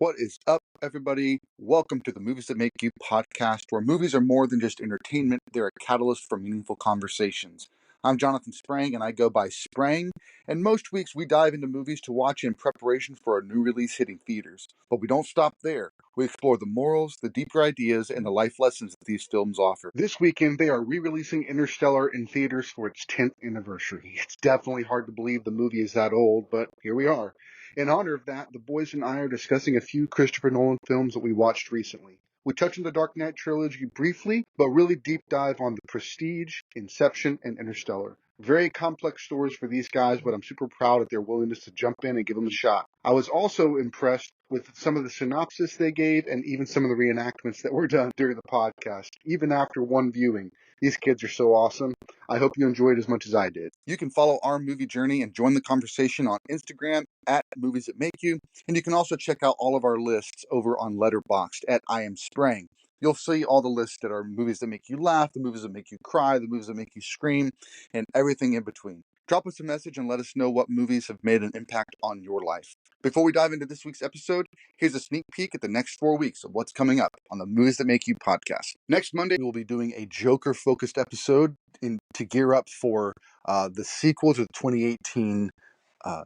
What is up, everybody? Welcome to the Movies That Make You podcast, where movies are more than just entertainment, they're a catalyst for meaningful conversations. I'm Jonathan Sprang, and I go by Sprang, and most weeks we dive into movies to watch in preparation for a new release hitting theaters. But we don't stop there. We explore the morals, the deeper ideas, and the life lessons that these films offer. This weekend, they are re-releasing Interstellar in theaters for its 10th anniversary. It's definitely hard to believe the movie is that old, but here we are. In honor of that, the boys and I are discussing a few Christopher Nolan films that we watched recently. We touch on the Dark Knight trilogy briefly, but really deep dive on The Prestige, Inception, and Interstellar. Very complex stories for these guys, but I'm super proud of their willingness to jump in and give them a shot. I was also impressed with some of the synopsis they gave and even some of the reenactments that were done during the podcast, even after one viewing. These kids are so awesome. I hope you enjoyed as much as I did. You can follow our movie journey and join the conversation on Instagram at Movies That Make You, and you can also check out all of our lists over on Letterboxd at I Am Sprang. You'll see all the lists that are movies that make you laugh, the movies that make you cry, the movies that make you scream, and everything in between. Drop us a message and let us know what movies have made an impact on your life. Before we dive into this week's episode, here's a sneak peek at the next 4 weeks of what's coming up on the Movies That Make You podcast. Next Monday, we will be doing a Joker-focused episode to gear up for the sequel to the 2018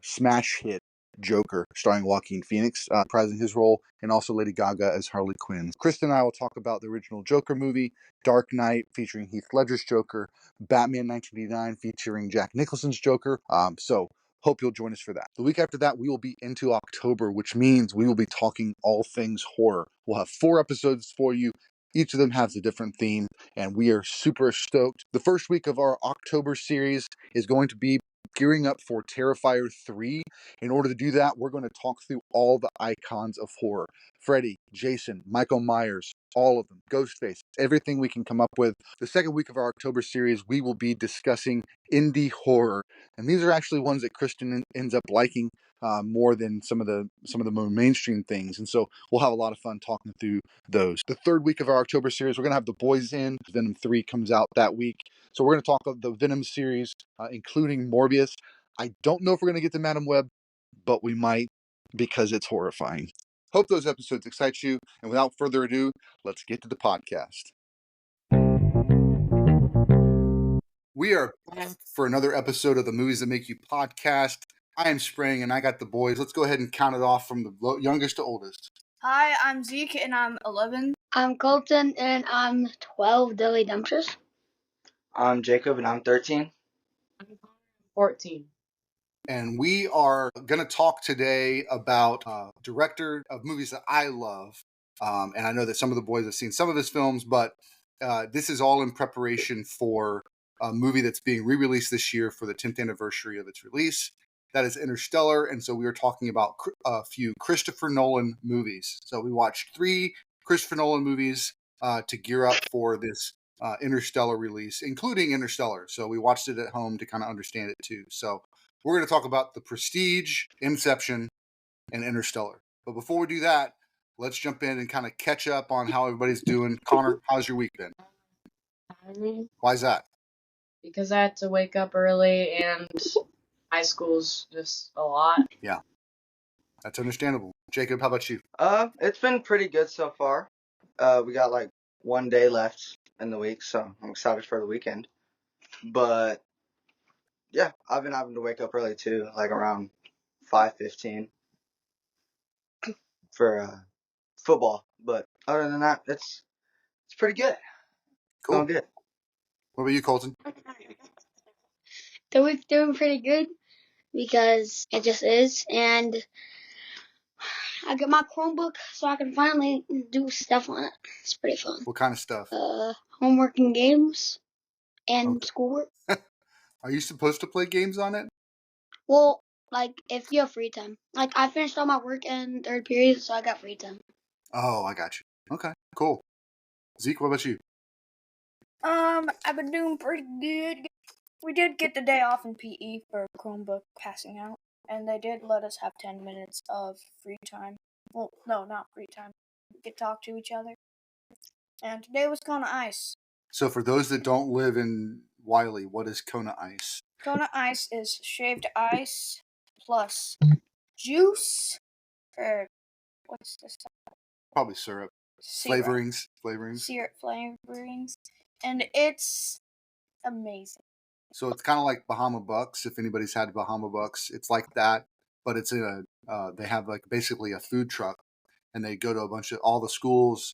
smash hit Joker, starring Joaquin Phoenix, reprising his role, and also Lady Gaga as Harley Quinn. Kristen and I will talk about the original Joker movie, Dark Knight featuring Heath Ledger's Joker, Batman 1989 featuring Jack Nicholson's Joker. So hope you'll join us for that. The week after that, we will be into October, which means we will be talking all things horror. We'll have 4 episodes for you. Each of them has a different theme, and we are super stoked. The first week of our October series is going to be gearing up for Terrifier 3. In order to do that, we're going to talk through all the icons of horror. Freddy, Jason, Michael Myers, all of them, Ghostface, everything we can come up with. The second week of our October series, we will be discussing indie horror. And these are actually ones that Kristen ends up liking more than some of the more mainstream things. And so we'll have a lot of fun talking through those. The third week of our October series, we're going to have the boys in. Venom 3 comes out that week. So we're going to talk about the Venom series, including Morbius. I don't know if we're going to get to Madam Web, but we might, because it's horrifying. Hope those episodes excite you. And without further ado, let's get to the podcast. We are back for another episode of the Movies That Make You podcast. I am Sprang, and I got the boys. Let's go ahead and count it off from the youngest to oldest. Hi, I'm Zeke, and I'm 11. I'm Colton, and I'm 12, Dilly Dumpsters. I'm Jacob, and I'm 13. I'm 14. And we are going to talk today about director of movies that I love. And I know that some of the boys have seen some of his films, but this is all in preparation for a movie that's being re-released this year for the 10th anniversary of its release. That is Interstellar. And so we were talking about a few Christopher Nolan movies. So we watched 3 Christopher Nolan movies to gear up for this Interstellar release, including Interstellar. So we watched it at home to kind of understand it too. So we're going to talk about The Prestige, Inception, and Interstellar. But before we do that, let's jump in and kind of catch up on how everybody's doing. Connor, how's your week been? Why is that? Because I had to wake up early, and high school's just a lot. Yeah, that's understandable. Jacob, how about you? It's been pretty good so far. We got like 1 day left in the week, so I'm excited for the weekend. But yeah, I've been having to wake up early too, like around 5:15 for football. But other than that, it's pretty good. Cool. Going good. What about you, Colton? The week's doing pretty good because it just is, and I got my Chromebook so I can finally do stuff on it. It's pretty fun. What kind of stuff? Homework and games and schoolwork. Are you supposed to play games on it? Well, like if you have free time. Like I finished all my work in 3rd period, so I got free time. Oh, I got you. Okay, cool. Zeke, what about you? I've been doing pretty good. We did get the day off in PE for Chromebook passing out, and they did let us have 10 minutes of free time. Well, no, not free time. We could talk to each other. And today was Kona Ice. So for those that don't live in Wiley, what is Kona Ice? Kona Ice is shaved ice plus juice, or what's this? Probably syrup. Syrup. Flavorings. Syrup flavorings. And it's amazing. So it's kind of like Bahama Bucks. If anybody's had Bahama Bucks, it's like that, but it's in they have like basically a food truck, and they go to a bunch of all the schools,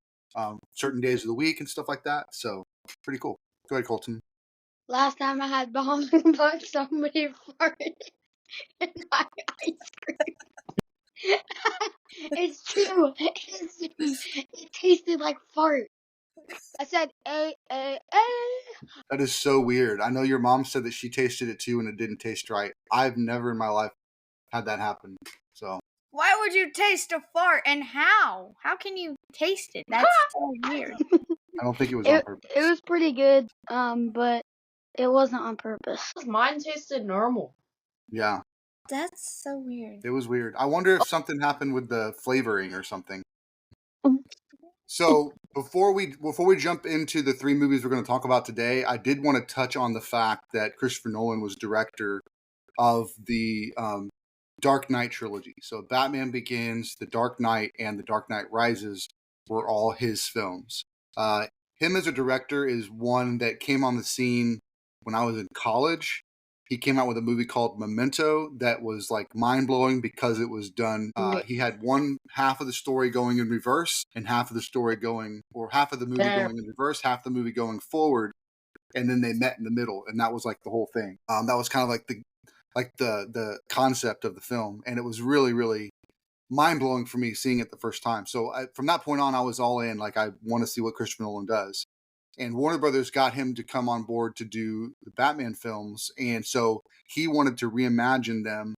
certain days of the week and stuff like that. So pretty cool. Go ahead, Colton. Last time I had Bahama Bucks, somebody farted in my ice cream. It's true. It's true. It tasted like fart. I said, A, A, A. That is so weird. I know your mom said that she tasted it too and it didn't taste right. I've never in my life had that happen. So Why would you taste a fart, and how? How can you taste it? That's so weird. I don't think it was on purpose. It was pretty good, but it wasn't on purpose. Mine tasted normal. Yeah, That's so weird. it was weird. I wonder if something happened with the flavoring or something. So before we jump into the 3 movies we're going to talk about today, I did want to touch on the fact that Christopher Nolan was director of the Dark Knight trilogy. So Batman Begins, The Dark Knight, and The Dark Knight Rises were all his films. Him as a director is one that came on the scene when I was in college. He came out with a movie called Memento that was like mind-blowing because it was done. He had one half of the story going in reverse and half of the story going, or half of the movie going in reverse, half the movie going forward, and then they met in the middle, and that was like the whole thing. That was kind of like the concept of the film, and it was really, really mind-blowing for me seeing it the first time. So from that point on, I was all in. Like, I want to see what Christopher Nolan does. And Warner Brothers got him to come on board to do the Batman films, and so he wanted to reimagine them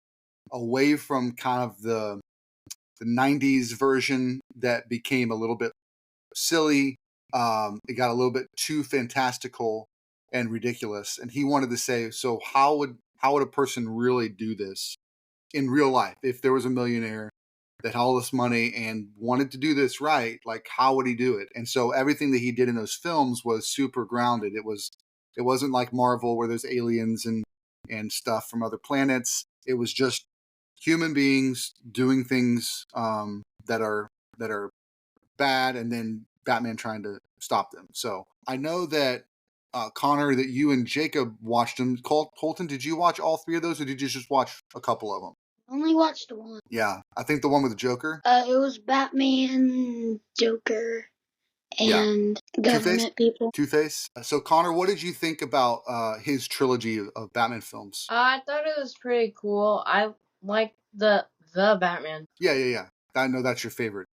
away from kind of the 90s version that became a little bit silly. It got a little bit too fantastical and ridiculous, and he wanted to say, so how would a person really do this in real life? If there was a millionaire that had all this money and wanted to do this right, like, how would he do it? And so everything that he did in those films was super grounded. It wasn't like Marvel where there's aliens and stuff from other planets. It was just human beings doing things that are bad, and then Batman trying to stop them. So I know that Connor, that you and Jacob watched them. Colton, did you watch all 3 of those, or did you just watch a couple of them? Only watched one. Yeah, I think the one with the Joker. It was Batman, Joker, and government people. Two-Face. So Connor, what did you think about his trilogy of Batman films? I thought it was pretty cool. I like the Batman. Yeah. I know that's your favorite.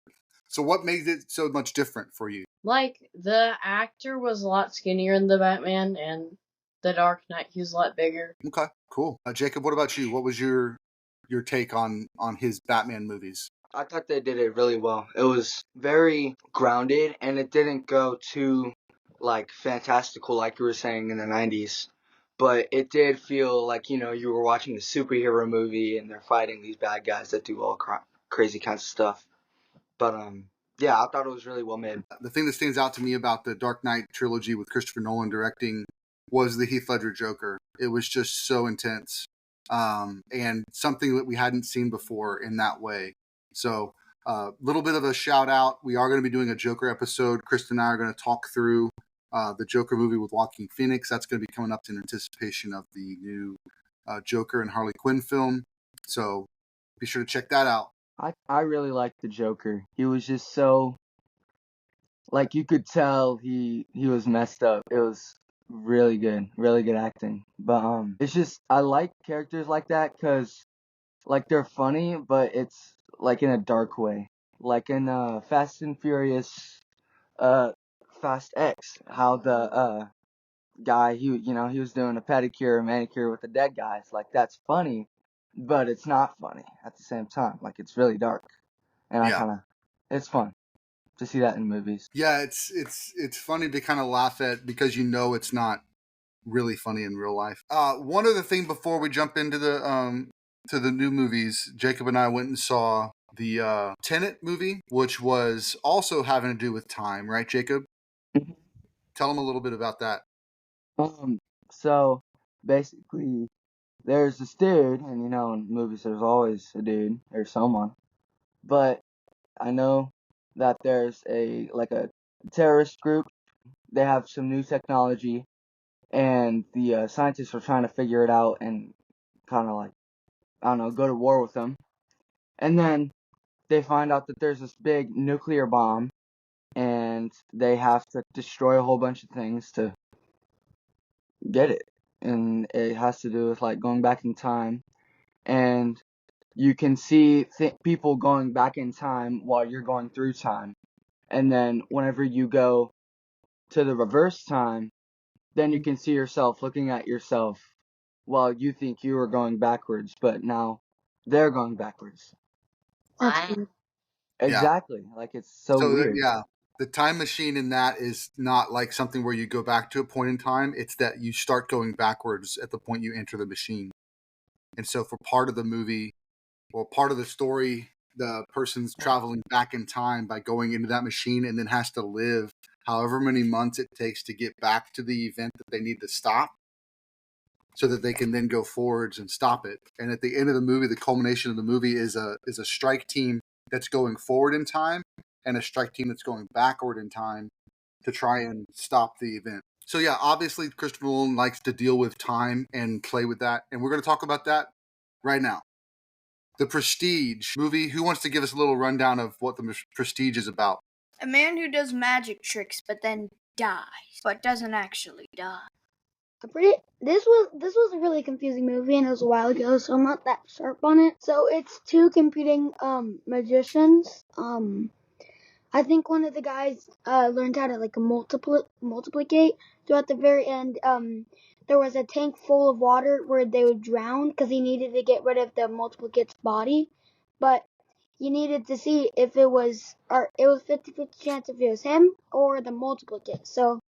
So what made it so much different for you? Like, the actor was a lot skinnier in the Batman, and the Dark Knight, he was a lot bigger. Okay, cool. Jacob, what about you? What was your take on his Batman movies? I thought they did it really well. It was very grounded, and it didn't go too, like, fantastical like you were saying in the 90s. But it did feel like, you were watching a superhero movie and they're fighting these bad guys that do all crazy kinds of stuff. But, yeah, I thought it was really well made. The thing that stands out to me about the Dark Knight trilogy with Christopher Nolan directing was the Heath Ledger Joker. It was just so intense, and something that we hadn't seen before in that way. So a little bit of a shout out. We are going to be doing a Joker episode. Kristen and I are going to talk through the Joker movie with Joaquin Phoenix. That's going to be coming up in anticipation of the new Joker and Harley Quinn film. So be sure to check that out. I really liked the Joker. He was just so, like, you could tell he was messed up. It was really good acting. But it's just, I like characters like that because, like, they're funny, but it's like in a dark way. Like in Fast and Furious, Fast X, how the guy, he was doing a pedicure or manicure with the dead guys. Like, that's funny, but it's not funny at the same time. Like, it's really dark, and it's fun to see that in movies. Yeah, it's funny to kind of laugh at because it's not really funny in real life. One other thing before we jump into the to the new movies, Jacob and I went and saw the Tenet movie, which was also having to do with time, right, Jacob? Mhm. Tell them a little bit about that. So basically, there's this dude, and in movies there's always a dude or someone, but I know that there's a terrorist group. They have some new technology, and the scientists are trying to figure it out and kind of like, I don't know, go to war with them. And then they find out that there's this big nuclear bomb, and they have to destroy a whole bunch of things to get it. And it has to do with like going back in time, and you can see people going back in time while you're going through time. And then whenever you go to the reverse time, then you can see yourself looking at yourself while you think you were going backwards, but now they're going backwards. That's What? weird. Exactly. Like, it's so weird. Yeah, the time machine in that is not like something where you go back to a point in time. It's that you start going backwards at the point you enter the machine. And so for part of the movie, or part of the story, the person's traveling back in time by going into that machine and then has to live however many months it takes to get back to the event that they need to stop so that they can then go forwards and stop it. And at the end of the movie, the culmination of the movie is a strike team that's going forward in time and a strike team that's going backward in time to try and stop the event. So yeah, obviously Christopher Nolan likes to deal with time and play with that, and we're going to talk about that right now. The Prestige movie. Who wants to give us a little rundown of what the Prestige is about? A man who does magic tricks but then dies, but doesn't actually die. This was a really confusing movie, and it was a while ago, so I'm not that sharp on it. So it's two competing magicians. I think one of the guys learned how to like multiplicate. So at the very end, there was a tank full of water where they would drown because he needed to get rid of the multiplicate's body, but he needed to see if it was 50-50 chance if it was him or the multiplicate. So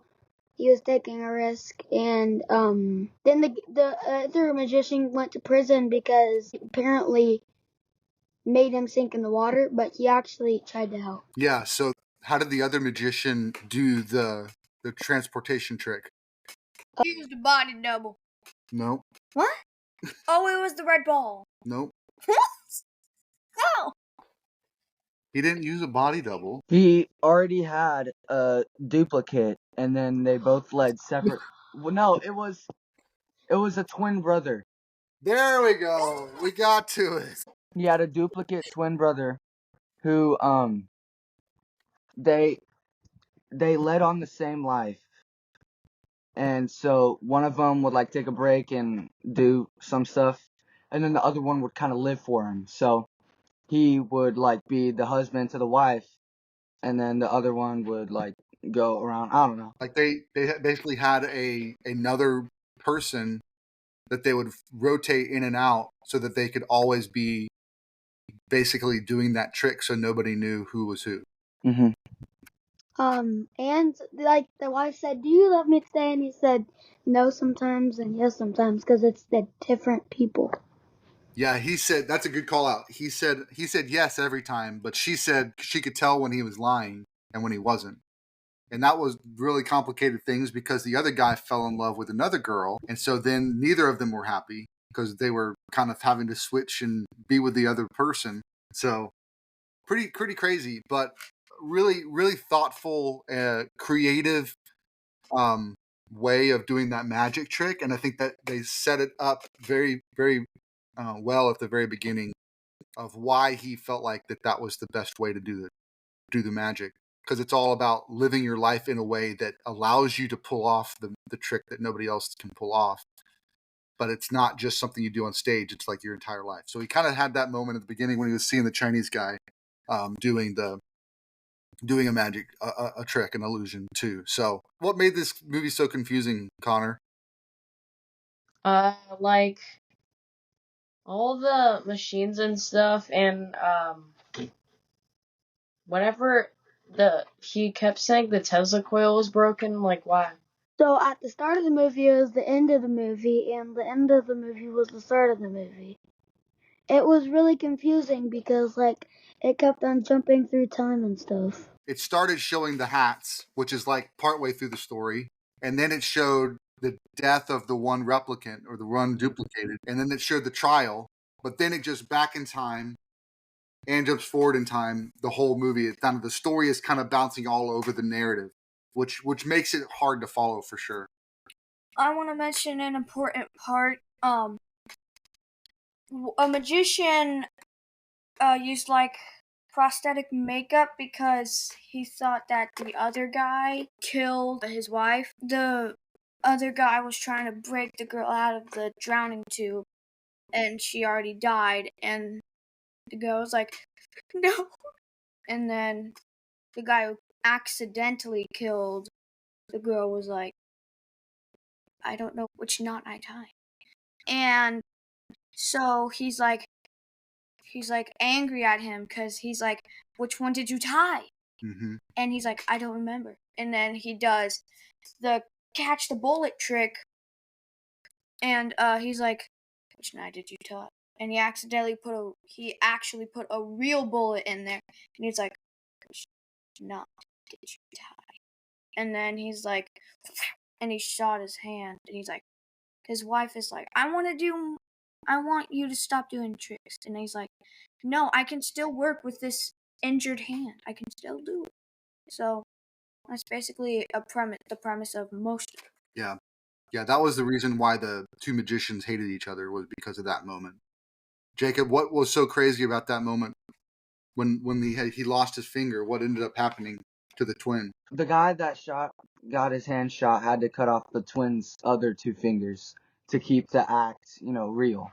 he was taking a risk, and then the other magician went to prison because apparently made him sink in the water, but he actually tried to help. Yeah, so how did the other magician do the transportation trick? He used a body double. Nope. What? Oh, it was the red ball. Nope. What? How? He didn't use a body double. He already had a duplicate, and then they both led separate. Well, no, it was a twin brother. There we go. We got to it. He had a duplicate twin brother who they led on the same life. And so one of them would like take a break and do some stuff, and then the other one would kind of live for him. So he would like be the husband to the wife, and then the other one would like go around. I don't know. Like they basically had another person that they would rotate in and out so that they could always be basically doing that trick so nobody knew who was who. Mm-hmm. And like the wife said, "Do you love me today?" And he said, "No sometimes and yes sometimes," because it's the different people. Yeah, he said that's a good call out. He said yes every time, but she said she could tell when he was lying and when he wasn't. And that was really complicated things because the other guy fell in love with another girl, and so then neither of them were happy because they were kind of having to switch and be with the other person. So pretty crazy, but really thoughtful, creative way of doing that magic trick. And I think that they set it up very well at the very beginning of why he felt like that was the best way to do the magic, because it's all about living your life in a way that allows you to pull off the trick that nobody else can pull off. But it's not just something you do on stage. It's like your entire life. So he kind of had that moment at the beginning when he was seeing the Chinese guy doing a magic, a trick, an illusion too. So what made this movie so confusing, Connor? Like all the machines and stuff, and whenever he kept saying the Tesla coil was broken, like why? So at the start of the movie it was the end of the movie, and the end of the movie was the start of the movie. It was really confusing because like it kept on jumping through time and stuff. It started showing the hats, which is like partway through the story, and then it showed the death of the one replicant or the one duplicated, and then it showed the trial, but then it just back in time, and jumps forward in time, the whole movie, kind of the story is kind of bouncing all over the narrative, which makes it hard to follow for sure. I want to mention an important part. A magician used like prosthetic makeup because he thought that the other guy killed his wife. The other guy was trying to break the girl out of the drowning tube, and she already died, and the girl was like, no. And then the guy who accidentally killed the girl was like, I don't know which knot I tied. And so he's like angry at him because he's like, which one did you tie? Mm-hmm. And he's like, I don't remember. And then he does the catch the bullet trick, and he's like, which knot did you tie? And he actually put a real bullet in there, and he's like, which knot did you tie? And then he's like, and he shot his hand, and he's like, his wife is like, I want you to stop doing tricks. And he's like, no, I can still work with this injured hand. I can still do it. So that's basically the premise of most of it. Yeah. Yeah, that was the reason why the two magicians hated each other, was because of that moment. Jacob, what was so crazy about that moment when he lost his finger? What ended up happening to the twin? The guy that got his hand shot had to cut off the twins' other two fingers to keep the act, real.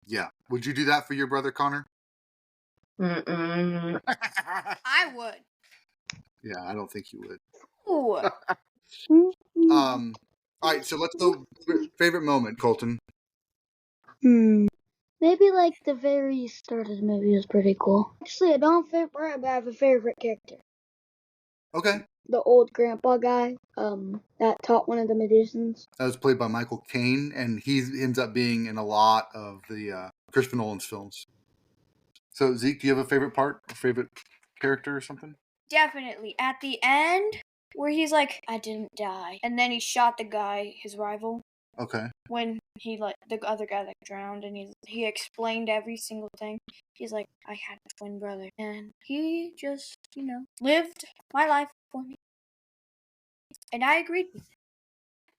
Yeah. Would you do that for your brother, Connor? Mm-mm. I would. Yeah, I don't think you would. Ooh. All right, so let's go. Favorite moment, Colton? Maybe like the very start of the movie was pretty cool. Actually, I don't have a favorite part, but I have a favorite character. Okay. The old grandpa guy, that taught one of the magicians. That was played by Michael Caine, and he ends up being in a lot of the Christopher Nolan's films. So, Zeke, do you have a favorite part or favorite character or something? Definitely. At the end, where he's like, I didn't die. And then he shot the guy, his rival, Okay. when he the other guy that drowned, and he explained every single thing. He's like, I had a twin brother, and he just, lived my life for me. And I agreed with it.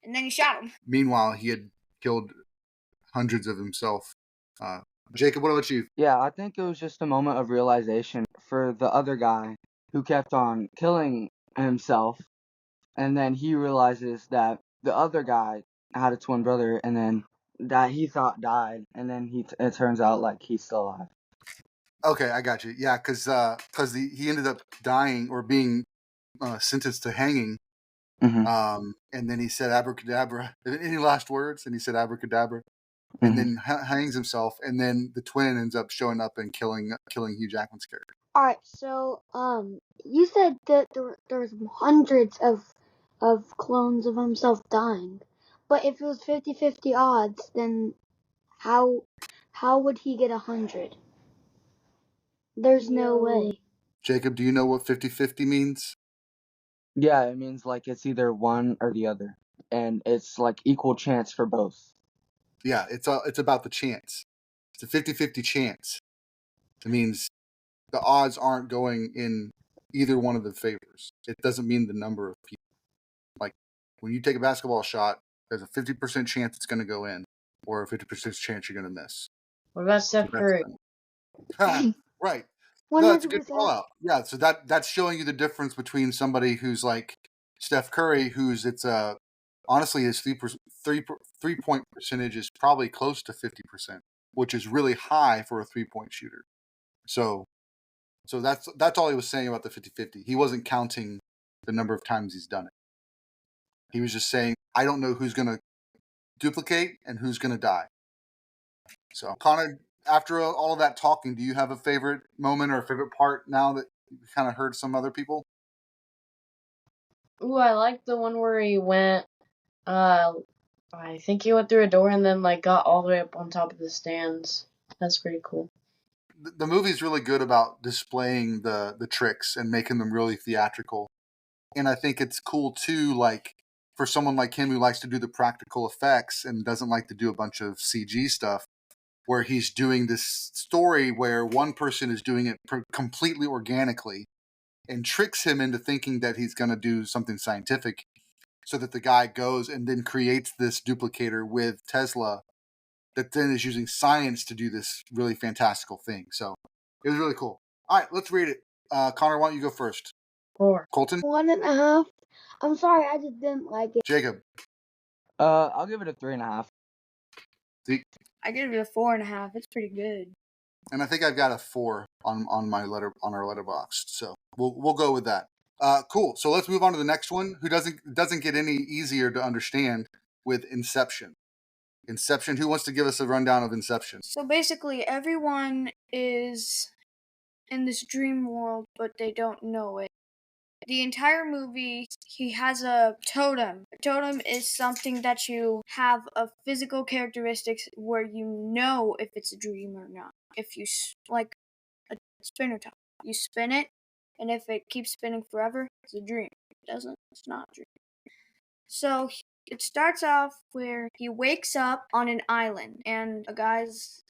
And then he shot him. Meanwhile, he had killed hundreds of himself. Jacob, what about you? Yeah, I think it was just a moment of realization for the other guy who kept on killing himself, and then he realizes that the other guy had a twin brother, and then that he thought died, and then it turns out like he's still alive. Okay, I got you. Yeah, because he ended up dying or being sentenced to hanging. Mm-hmm. And then he said abracadabra. Any last words? And he said abracadabra, and then hangs himself. And then the twin ends up showing up and killing Hugh Jackman's character. All right, so you said that there's hundreds of clones of himself dying, but if it was 50-50 odds, then how would he get 100? There's no way. Jacob, do you know what 50-50 means? Yeah, it means like it's either one or the other, and it's like equal chance for both. Yeah, it's about the chance. It's a 50-50 chance. It means the odds aren't going in either one of the favors. It doesn't mean the number of people. Like when you take a basketball shot, there's a 50% chance it's going to go in, or a 50% chance you're going to miss. What about Steph Curry? Right. No, that's a good call out. Yeah, so that's showing you the difference between somebody who's like Steph Curry, honestly his three-point percentage is probably close to 50%, which is really high for a 3-point shooter. So that's all he was saying about the 50-50. He wasn't counting the number of times he's done it. He was just saying, I don't know who's going to duplicate and who's going to die. So, Connor, after all of that talking, do you have a favorite moment or a favorite part now that you kind of heard some other people? Ooh, I like the one where he went, I think he went through a door and then like got all the way up on top of the stands. That's pretty cool. The movie's really good about displaying the tricks and making them really theatrical. And I think it's cool too, like for someone like him who likes to do the practical effects and doesn't like to do a bunch of CG stuff, where he's doing this story where one person is doing it completely organically and tricks him into thinking that he's going to do something scientific, so that the guy goes and then creates this duplicator with Tesla that then is using science to do this really fantastical thing. So it was really cool. All right, let's read it. Connor, why don't you go first? 4. Colton? 1.5. I'm sorry, I just didn't like it. Jacob? I'll give it a 3.5. Zeke? I give it a 4.5. It's pretty good. And I think I've got a 4 on our Letterboxd. So we'll go with that. Cool. So let's move on to the next one, who doesn't get any easier to understand, with Inception. Inception. Who wants to give us a rundown of Inception? So basically, everyone is in this dream world, but they don't know it. The entire movie, he has a totem. A totem is something that you have a physical characteristics where you know if it's a dream or not. If you, like a spinner top, you spin it, and if it keeps spinning forever, it's a dream. If it doesn't, it's not a dream. So it starts off where he wakes up on an island, and a guy's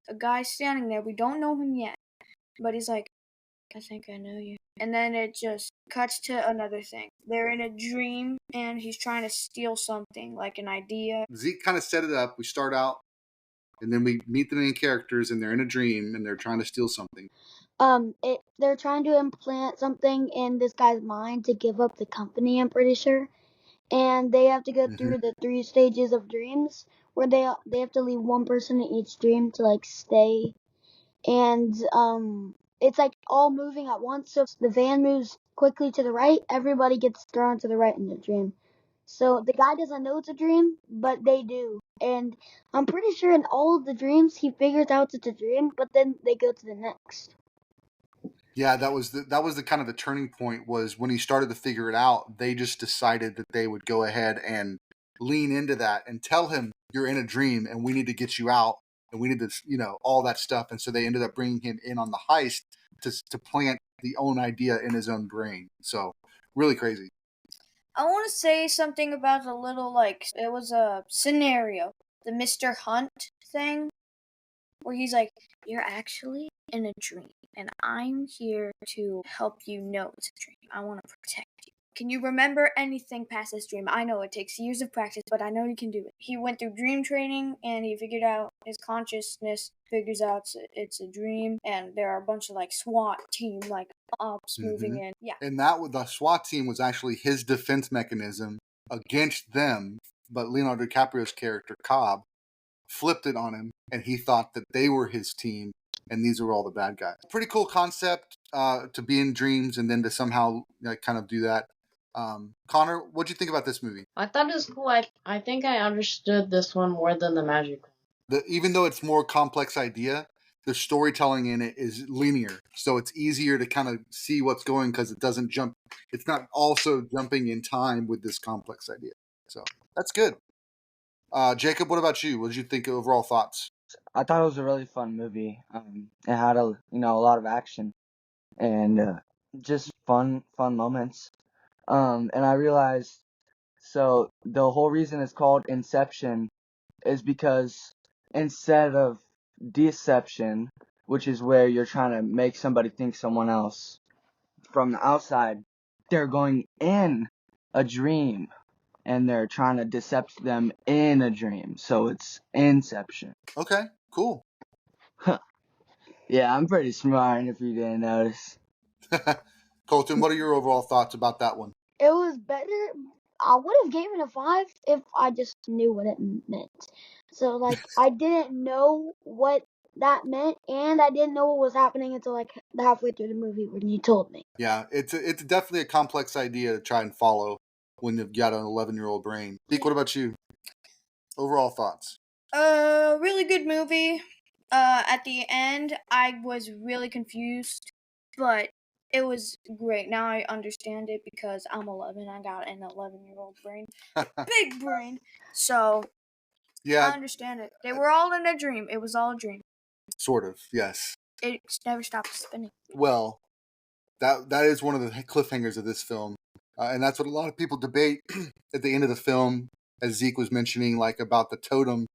standing there. We don't know him yet, but he's like, I think I know you. And then it just cuts to another thing. They're in a dream, and he's trying to steal something, like an idea. Zeke kind of set it up. We start out, and then we meet the main characters, and they're in a dream, and they're trying to steal something. They're trying to implant something in this guy's mind to give up the company, I'm pretty sure. And they have to go through the 3 stages of dreams, where they have to leave one person in each dream to like stay. And it's like all moving at once. So if the van moves quickly to the right, everybody gets thrown to the right in the dream. So the guy doesn't know it's a dream, but they do. And I'm pretty sure in all of the dreams he figures out it's a dream, but then they go to the next. Yeah, that was the kind of the turning point, was when he started to figure it out. They just decided that they would go ahead and lean into that and tell him, you're in a dream and we need to get you out, and we need to, all that stuff. And so they ended up bringing him in on the heist to plant the own idea in his own brain. So really crazy. I want to say something about a little, it was a scenario, the Mr. Hunt thing, where he's like, you're actually in a dream, and I'm here to help you know it's a dream. I want to protect you. Can you remember anything past this dream? I know it takes years of practice, but I know you can do it. He went through dream training, and he figured out, his consciousness figures out it's a dream, and there are a bunch of, SWAT team, ops moving in. Yeah. And the SWAT team was actually his defense mechanism against them, but Leonardo DiCaprio's character, Cobb, flipped it on him, and he thought that they were his team, and these were all the bad guys. Pretty cool concept, to be in dreams and then to somehow kind of do that. Connor, what'd you think about this movie? I thought it was cool. I think I understood this one more than the magic one. Even though it's more complex idea, the storytelling in it is linear, so it's easier to kind of see what's going, because it doesn't jump. It's not also jumping in time with this complex idea. So that's good. Jacob, what about you? What did you think? Overall thoughts? I thought it was a really fun movie. It had a lot of action and just fun moments. And I realized, so the whole reason it's called Inception is because instead of deception, which is where you're trying to make somebody think someone else from the outside, they're going in a dream and they're trying to decept them in a dream. So it's Inception. Okay, cool. Yeah, I'm pretty smart if you didn't notice. Colton, what are your overall thoughts about that one? It was better. I would have given it a 5 if I just knew what it meant. So I didn't know what that meant, and I didn't know what was happening until halfway through the movie when you told me. Yeah, it's definitely a complex idea to try and follow when you've got an 11-year-old brain. Zeke, what about you? Overall thoughts? Really good movie. At the end, I was really confused, but it was great. Now I understand it because I'm 11. I got an 11-year-old brain, big brain. So Yeah, I understand it. They were all in a dream. It was all a dream. sort of. Yes. It never stopped spinning. Well, that is one of the cliffhangers of this film, and that's what a lot of people debate at the end of the film, as Zeke was mentioning, about the totem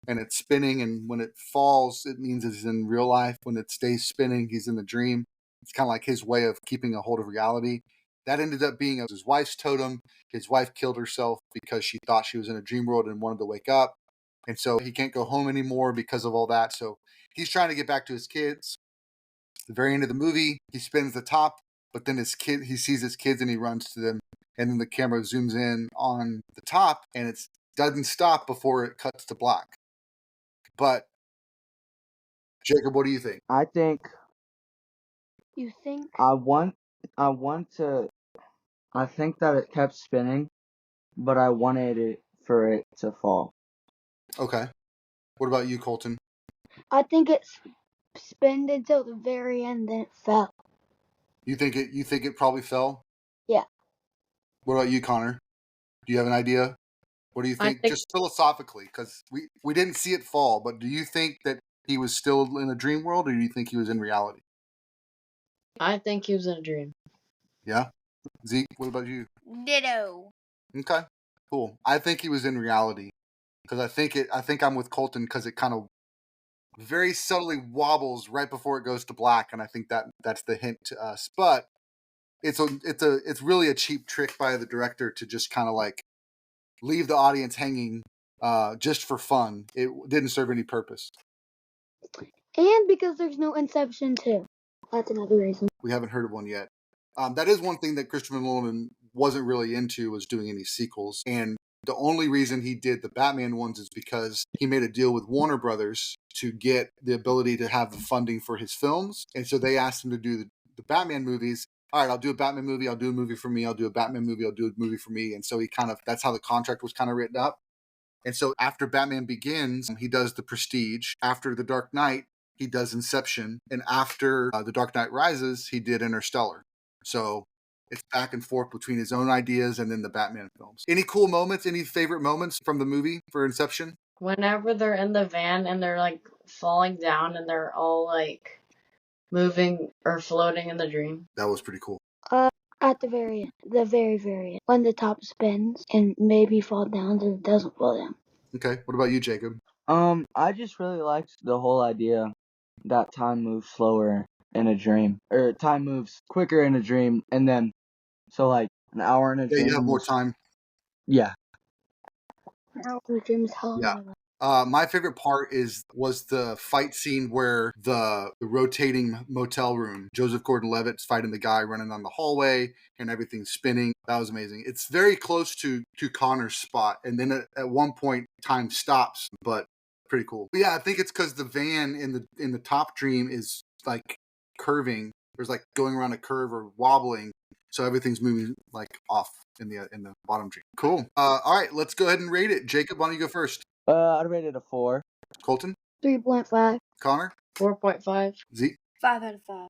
and it's spinning, and when it falls, it means it's in real life. When it stays spinning, he's in the dream. It's kind of like his way of keeping a hold of reality. That ended up being his wife's totem. His wife killed herself because she thought she was in a dream world and wanted to wake up. And so he can't go home anymore because of all that. So he's trying to get back to his kids. At the very end of the movie, he spins the top, but then he sees his kids and he runs to them. And then the camera zooms in on the top and it doesn't stop before it cuts to black. But Jacob, what do you think? I think You think? I want to. I think that it kept spinning, but I wanted it for it to fall. Okay. What about you, Colton? I think it spinned until the very end, then it fell. You think it probably fell? Yeah. What about you, Connor? Do you have an idea? What do you think? Just philosophically, because we didn't see it fall, but do you think that he was still in a dream world, or do you think he was in reality? I think he was in a dream. Yeah? Zeke, what about you? Ditto. Okay, cool. I think he was in reality, because I think I'm with Colton, because it kind of very subtly wobbles right before it goes to black, and I think that's the hint to us. But it's really a cheap trick by the director to just kind of like leave the audience hanging just for fun. It didn't serve any purpose. And because there's no Inception 2. That's another reason. We haven't heard of one yet. That is one thing that Christopher Nolan wasn't really into, was doing any sequels. And the only reason he did the Batman ones is because he made a deal with Warner Brothers to get the ability to have the funding for his films. And so they asked him to do the Batman movies. All right, I'll do a Batman movie. I'll do a movie for me. I'll do a Batman movie. I'll do a movie for me. And so that's how the contract was kind of written up. And so after Batman Begins, he does The Prestige. After The Dark Knight, he does Inception. And after The Dark Knight Rises, he did Interstellar. So it's back and forth between his own ideas and then the Batman films. Any cool moments, any favorite moments from the movie for Inception? Whenever they're in the van and they're like falling down and they're all like moving or floating in the dream. That was pretty cool. At the very end, the very, very end, when the top spins and maybe fall down, then it doesn't fall down. Okay, what about you, Jacob? I just really liked the whole idea that time moves slower in a dream, or time moves quicker in a dream, and then so like an hour in a dream. You have more time. Yeah. Our dream is hell. Yeah. My favorite part was the fight scene where the rotating motel room, Joseph Gordon-Levitt's fighting the guy running on the hallway and everything's spinning. That was amazing. It's very close to Connor's spot, and then at one point time stops, but pretty cool. But yeah, I think it's because the van in the top dream is like curving. There's like going around a curve or wobbling, so everything's moving like off in the bottom dream. Cool. All right, let's go ahead and rate it. Jacob, why don't you go first? I'd rate it a 4. Colton? 3.5. Connor? 4.5. Zeke? 5 out of 5.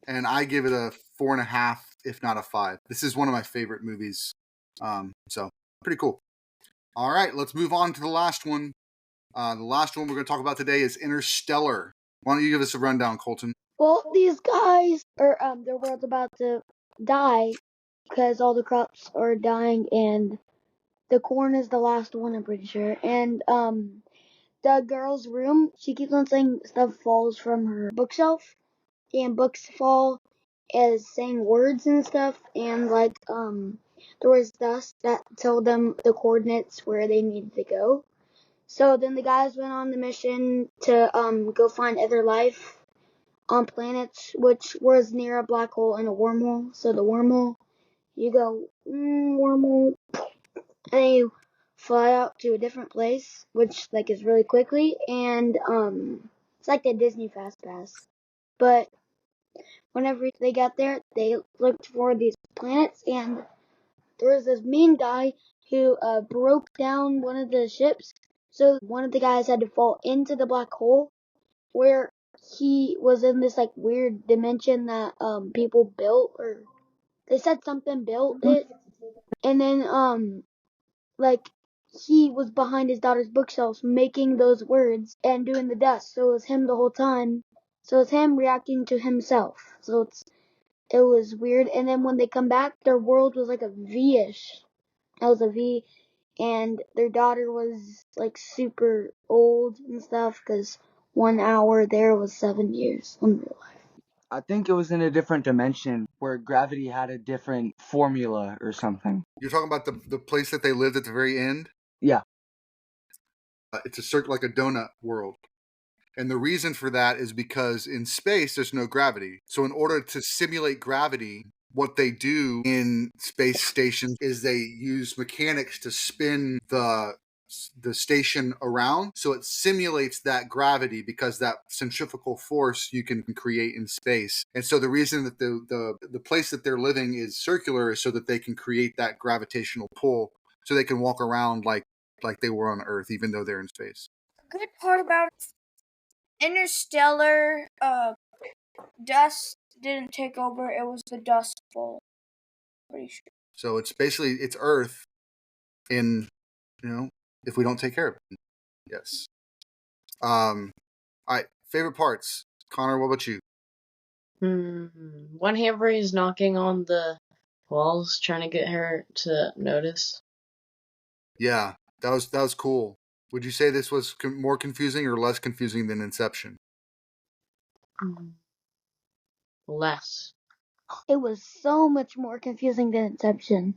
And I give it a 4.5, if not a 5. This is one of my favorite movies. So pretty cool. All right, let's move on to the last one. The last one we're going to talk about today is Interstellar. Why don't you give us a rundown, Colton? Well, these guys are their world's about to die because all the crops are dying and the corn is the last one, I'm pretty sure. And the girl's room, she keeps on saying stuff falls from her bookshelf, and books fall as saying words and stuff, and like there was dust that told them the coordinates where they needed to go. So then the guys went on the mission to go find other life on planets which was near a black hole and a wormhole. So the wormhole, you go wormhole, and then you fly out to a different place, which like is really quickly, and it's like the Disney Fast Pass. But whenever they got there, they looked for these planets, and there was this mean guy who broke down one of the ships. So one of the guys had to fall into the black hole, where he was in this like weird dimension that people built, or they said something built it, and then like he was behind his daughter's bookshelf making those words and doing the dust. So it was him the whole time. So it's him reacting to himself. So it was weird. And then when they come back, their world was like a V-ish. That was a V. and their daughter was like super old and stuff because 1 hour there was 7 years in real life. I think it was in a different dimension where gravity had a different formula or something. You're talking about the place that they lived at the very end? Yeah. It's a circle, like a donut world. And the reason for that is because in space, there's no gravity. So in order to simulate gravity, what they do in space stations is they use mechanics to spin the station around, so it simulates that gravity, because that centrifugal force you can create in space. And so the reason that the place that they're living is circular is so that they can create that gravitational pull, so they can walk around like they were on Earth, even though they're in space. The good part about Interstellar, dust didn't take over. It was the dust bowl. Pretty sure. So it's basically it's Earth in, if we don't take care of it. Yes. All right. Favorite parts. Connor, what about you? When Hambury's knocking on the walls, trying to get her to notice. Yeah, that was cool. Would you say this was more confusing or less confusing than Inception? Less. It was so much more confusing than Inception.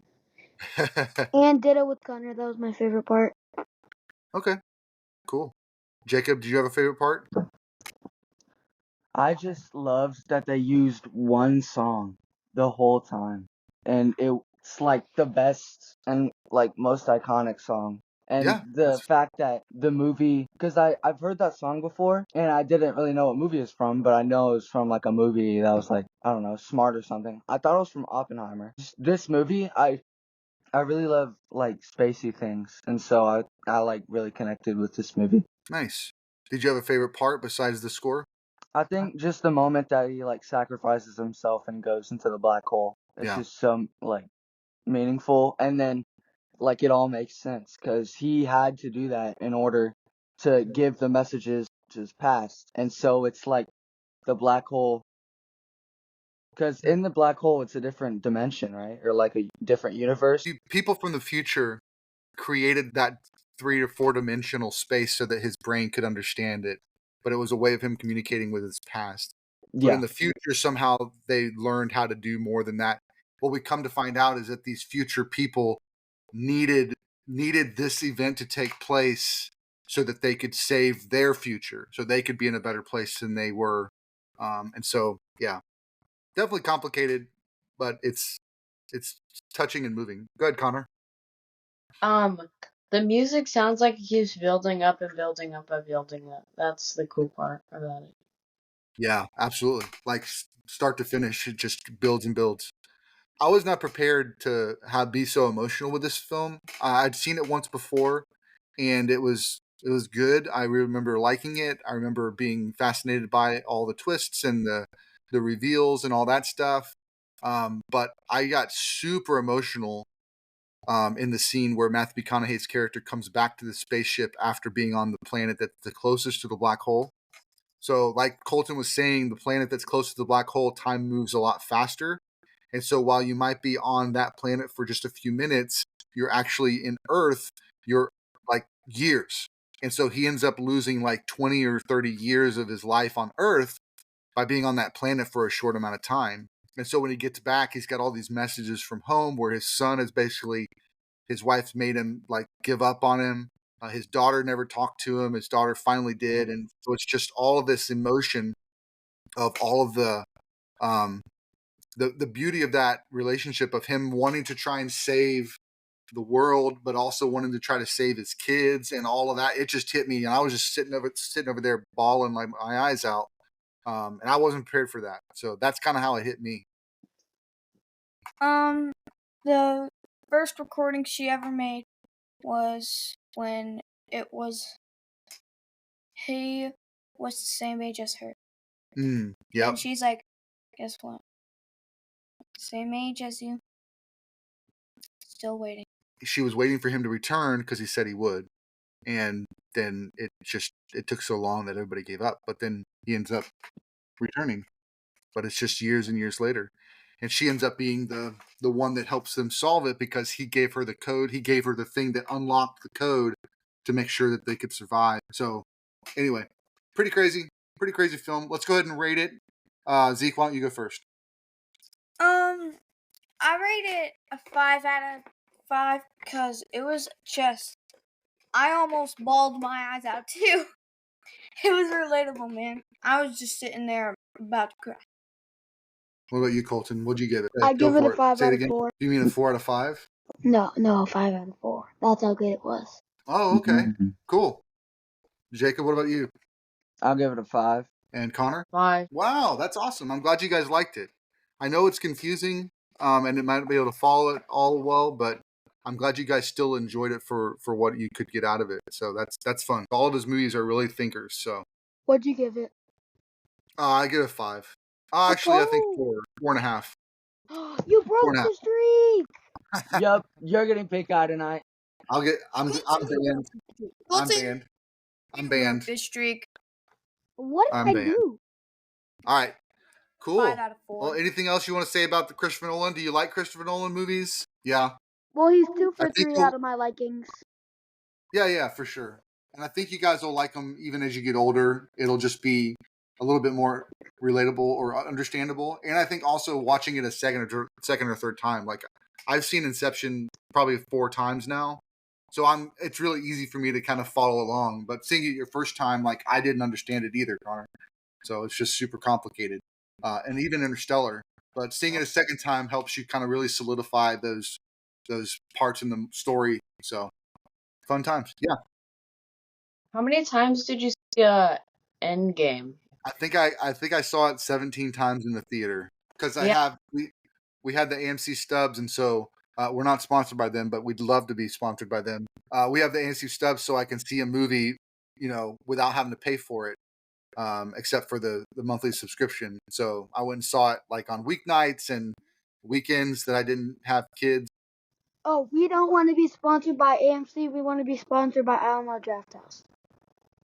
And ditto with Connor, that was my favorite part. Okay, cool. Jacob, do you have a favorite part? I just loved that they used one song the whole time. And it's like the best and like most iconic song. And Yeah, the fact that the movie, because I've heard that song before, and I didn't really know what movie it's from, but I know it was from like a movie that was like, I don't know, Smart or something. I thought it was from Oppenheimer. This movie, I really love like spacey things, and so I like really connected with this movie. Nice. Did you have a favorite part besides the score? I think just the moment that he like sacrifices himself and goes into the black hole. It's just so like meaningful, and then like it all makes sense because he had to do that in order to give the messages to his past, and so it's like the black hole. Because in the black hole, it's a different dimension, right? Or like a different universe. People from the future created that 3 or 4 dimensional space so that his brain could understand it, but it was a way of him communicating with his past. But in Yeah. the future, somehow they learned how to do more than that. What we come to find out is that these future people needed this event to take place so that they could save their future, so they could be in a better place than they were. And so, yeah, definitely complicated, but it's touching and moving. Go ahead, Connor. The music sounds like it keeps building up and building up and building up. That's the cool part about it. Yeah, absolutely. Like start to finish, it just builds and builds. I was not prepared to be so emotional with this film. I'd seen it once before, and it was good. I remember liking it. I remember being fascinated by all the twists and the reveals and all that stuff. But I got super emotional in the scene where Matthew McConaughey's character comes back to the spaceship after being on the planet that's the closest to the black hole. So, like Colton was saying, the planet that's close to the black hole, time moves a lot faster. And so, while you might be on that planet for just a few minutes, you're actually in Earth, you're like years. And so, he ends up losing like 20 or 30 years of his life on Earth by being on that planet for a short amount of time. And so, when he gets back, he's got all these messages from home where his son is basically, his wife's made him like give up on him. His daughter never talked to him. His daughter finally did, and so it's just all of this emotion of all of um, the beauty of that relationship of him wanting to try and save the world, but also wanting to try to save his kids and all of that. It just hit me, and I was just sitting over there bawling like my eyes out, and I wasn't prepared for that. So that's kind of how it hit me. The first recording she ever made was when he was the same age as her. Yep. And she's like, guess what? Same age as you. Still waiting. She was waiting for him to return because he said he would. And then it took so long that everybody gave up. But then he ends up returning. But it's just years and years later. and she ends up being the one that helps them solve it because he gave her the code. He gave her the thing that unlocked the code to make sure that they could survive. So anyway, pretty crazy film. Let's go ahead and rate it. Zeke, why don't you go first? I rate it a 5 out of 5 because it was just, I almost bawled my eyes out too. It was relatable, man. I was just sitting there about to cry. What about you, Colton? What'd you give it? I give it a 5 Say out it of again. 4. Do you mean a 4 out of 5? No, 5 out of 4. That's how good it was. Oh, okay. Cool. Jacob, what about you? I'll give it a 5. And Connor? 5. Wow, that's awesome. I'm glad you guys liked it. I know it's confusing, and it might not be able to follow it all well, but I'm glad you guys still enjoyed it for what you could get out of it. So that's fun. All of his movies are really thinkers. So What'd you give it? I give it a 5. Actually, I think 4.5. You broke 4.5. the streak. Yep, you're getting pink eye tonight. I'm banned. I'm banned. This streak. What did I'm I banned. do? All right. Cool. 5 out of 4. Well, anything else you want to say about the Christopher Nolan? Do you like Christopher Nolan movies? Yeah. Well, he's 2 I for think 3 we'll- out of my likings. Yeah, for sure. And I think you guys will like them even as you get older. It'll just be a little bit more relatable or understandable. And I think also watching it a second or third time. Like I've seen Inception probably 4 times now. So it's really easy for me to kind of follow along. But seeing it your first time, like I didn't understand it either, Connor. So it's just super complicated. And even Interstellar. But seeing it a second time helps you kind of really solidify those parts in the story. So fun times. Yeah. How many times did you see Endgame? I think I saw it 17 times in the theater because we had the AMC stubs, and so we're not sponsored by them, but we'd love to be sponsored by them. We have the AMC stubs, so I can see a movie, without having to pay for it, except for the monthly subscription. So I went and saw it like on weeknights and weekends that I didn't have kids. Oh, we don't want to be sponsored by AMC. We want to be sponsored by Alamo Drafthouse.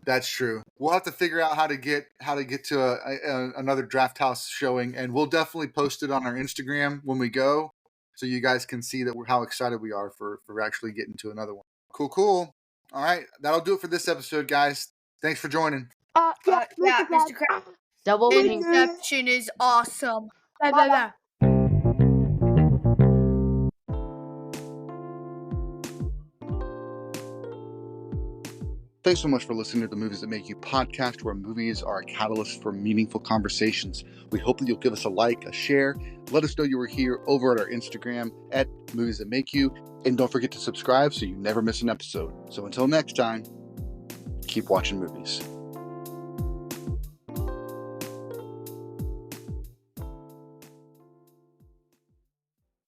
That's true. We'll have to figure out how to get to another Draft House showing, and we'll definitely post it on our Instagram when we go, so you guys can see how excited we are for actually getting to another one. Cool. All right, that'll do it for this episode, guys. Thanks for joining. Yeah, Mr. Krabs. Double pink. Inception is awesome. Blah, blah, blah. Thanks so much for listening to the Movies That Make You podcast, where movies are a catalyst for meaningful conversations. We hope that you'll give us a like, a share. Let us know you were here over at our Instagram at Movies That Make You. And don't forget to subscribe so you never miss an episode. So until next time, keep watching movies.